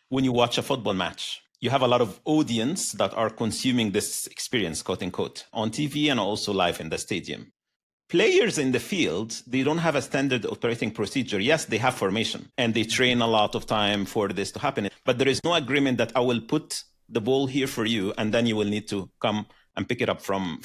when you watch a football match. You have a lot of audience that are consuming this experience, quote unquote, on TV and also live in the stadium. Players in the field, they don't have a standard operating procedure. Yes, they have formation and they train a lot of time for this to happen, but there is no agreement that I will put the ball here for you and then you will need to come and pick it up from.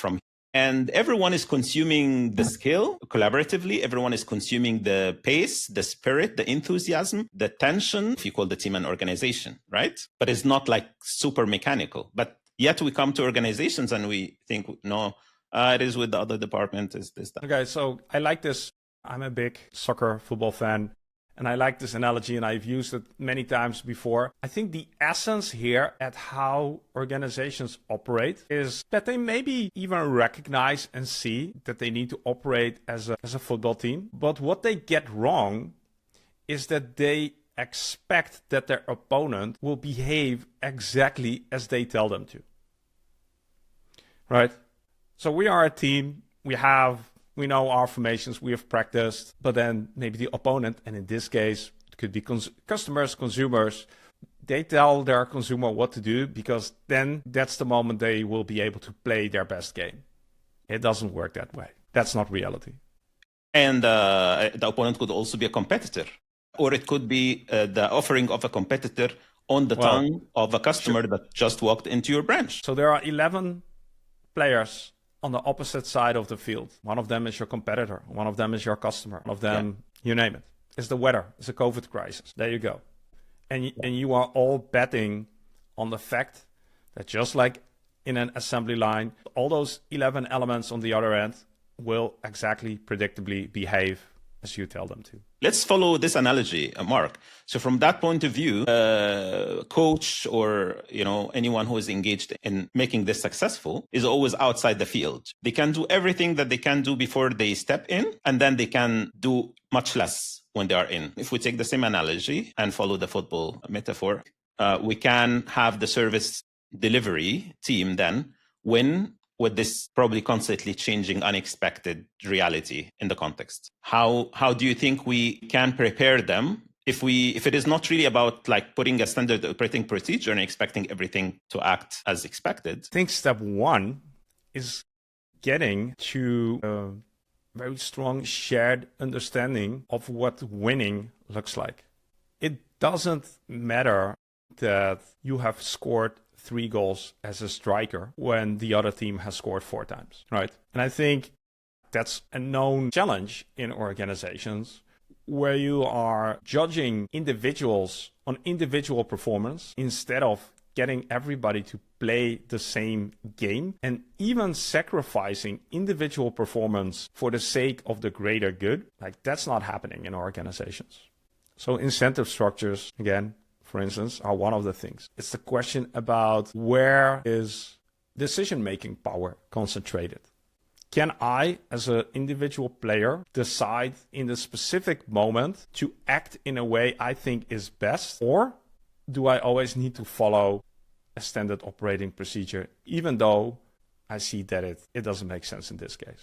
And everyone is consuming the skill collaboratively. Everyone is consuming the pace, the spirit, the enthusiasm, the tension, if you call the team an organization, right? But it's not like super mechanical. But yet we come to organizations and we think, no, it is with the other department, is this, that. Okay, so I like this. I'm a big soccer football fan, and I like this analogy, and I've used it many times before. I think the essence here at how organizations operate is that they maybe even recognize and see that they need to operate as a football team. But what they get wrong is that they expect that their opponent will behave exactly as they tell them to. Right? So we are a team, we know our formations, we have practiced, but then maybe the opponent, and in this case, it could be customers, consumers, they tell their consumer what to do because then that's the moment they will be able to play their best game. It doesn't work that way. That's not reality. And the opponent could also be a competitor, or it could be the offering of a competitor on the tongue of a customer that just walked into your branch. So there are 11 players on the opposite side of the field. One of them is your competitor. One of them is your customer. One of them, you name it. It's the weather. It's a COVID crisis. There you go. And you are all betting on the fact that just like in an assembly line, all those 11 elements on the other end will exactly predictably behave as you tell them to. Let's follow this analogy, Mark. So from that point of view, coach or anyone who is engaged in making this successful is always outside the field. They can do everything that they can do before they step in, and then they can do much less when they are in. If we take the same analogy and follow the football metaphor, we can have the service delivery team then win with this probably constantly changing, unexpected reality in the context. How do you think we can prepare them if it is not really about like putting a standard operating procedure and expecting everything to act as expected? I think step one is getting to a very strong shared understanding of what winning looks like. It doesn't matter that you have scored 3 goals as a striker when the other team has scored 4 times, right? And I think that's a known challenge in organizations where you are judging individuals on individual performance instead of getting everybody to play the same game and even sacrificing individual performance for the sake of the greater good. Like that's not happening in organizations. So incentive structures, again, for instance, are one of the things. It's the question about where is decision-making power concentrated? Can I, as an individual player, decide in the specific moment to act in a way I think is best? Or do I always need to follow a standard operating procedure, even though I see that it doesn't make sense in this case?